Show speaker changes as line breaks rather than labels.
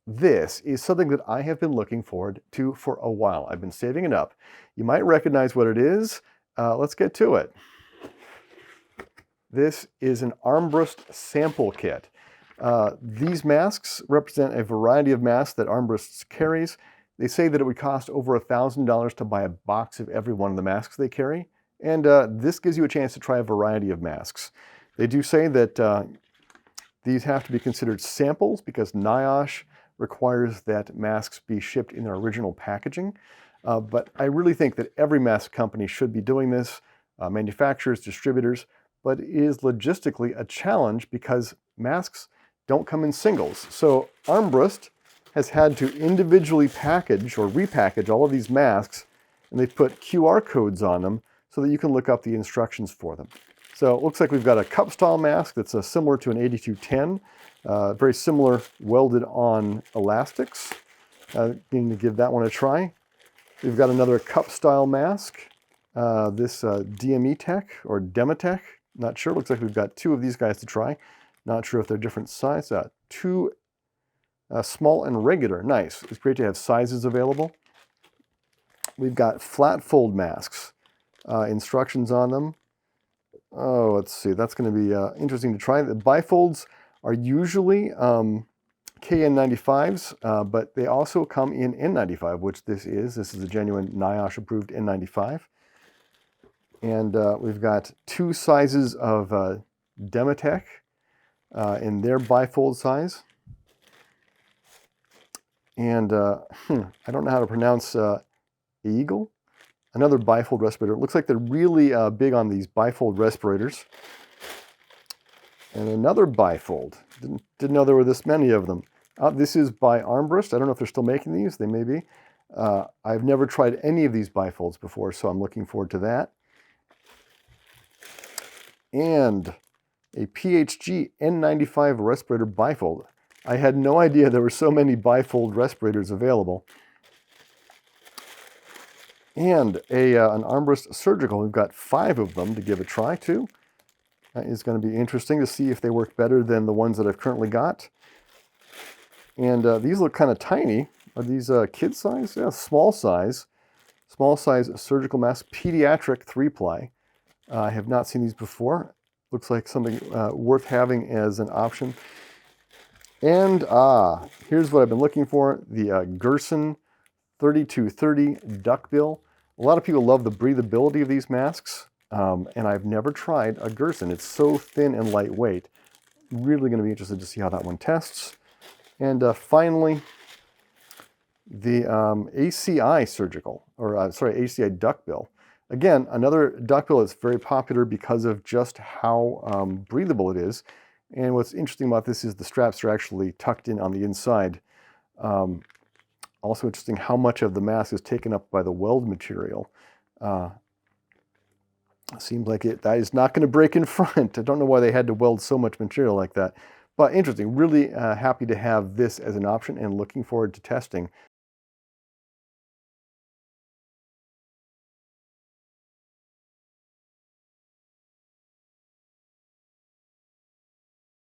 this is something that I have been looking forward to for a while. I've been saving it up. You might recognize what it is. Let's get to it. This is an Armbrust sample kit. These masks represent a variety of masks that Armbrust carries. They say that it would cost over $1,000 to buy a box of every one of the masks they carry, and this gives you a chance to try a variety of masks. They do say that these have to be considered samples because NIOSH requires that masks be shipped in their original packaging. But I really think that every mask company should be doing this, manufacturers, distributors, but it is logistically a challenge because masks don't come in singles. So Armbrust has had to individually package or repackage all of these masks, and they've put QR codes on them so that you can look up the instructions for them. So it looks like we've got a cup-style mask that's similar to an 8210, very similar welded on elastics. Going to give that one a try. We've got another cup-style mask, this Demetech or Demetech, not sure. Looks like we've got two of these guys to try. Not sure if they're different size. Two small and regular. Nice. It's great to have sizes available. We've got flat fold masks, instructions on them. Oh, let's see. That's going to be interesting to try. The bifolds are usually KN95s, but they also come in N95, which this is. This is a genuine NIOSH approved N95. And we've got two sizes of Demetech in their bifold size. And I don't know how to pronounce Aegle, another bifold respirator. It looks like they're really big on these bifold respirators. And another bifold. Didn't know there were this many of them. This is by Armbrust. I don't know if they're still making these. They may be. I've never tried any of these bifolds before, so I'm looking forward to that. And a PHG N95 respirator bifold. I had no idea there were so many bifold respirators available. And an Armbrust Surgical. We've got 5 of them to give a try to. That is going to be interesting to see if they work better than the ones that I've currently got. And these look kind of tiny. Are these kid size? Yeah, small size. Small size surgical mask, Pediatric 3-ply. I have not seen these before. Looks like something worth having as an option. And here's what I've been looking for, the Gerson 3230 Duckbill. A lot of people love the breathability of these masks, and I've never tried a Gerson. It's so thin and lightweight. Really going to be interested to see how that one tests. And finally, the ACI Surgical, or ACI Duckbill. Again, another duckbill that's very popular because of just how breathable it is. And what's interesting about this is the straps are actually tucked in on the inside. Also interesting how much of the mask is taken up by the weld material. Seems like that is not going to break in front. I don't know why they had to weld so much material like that. But interesting, really happy to have this as an option and looking forward to testing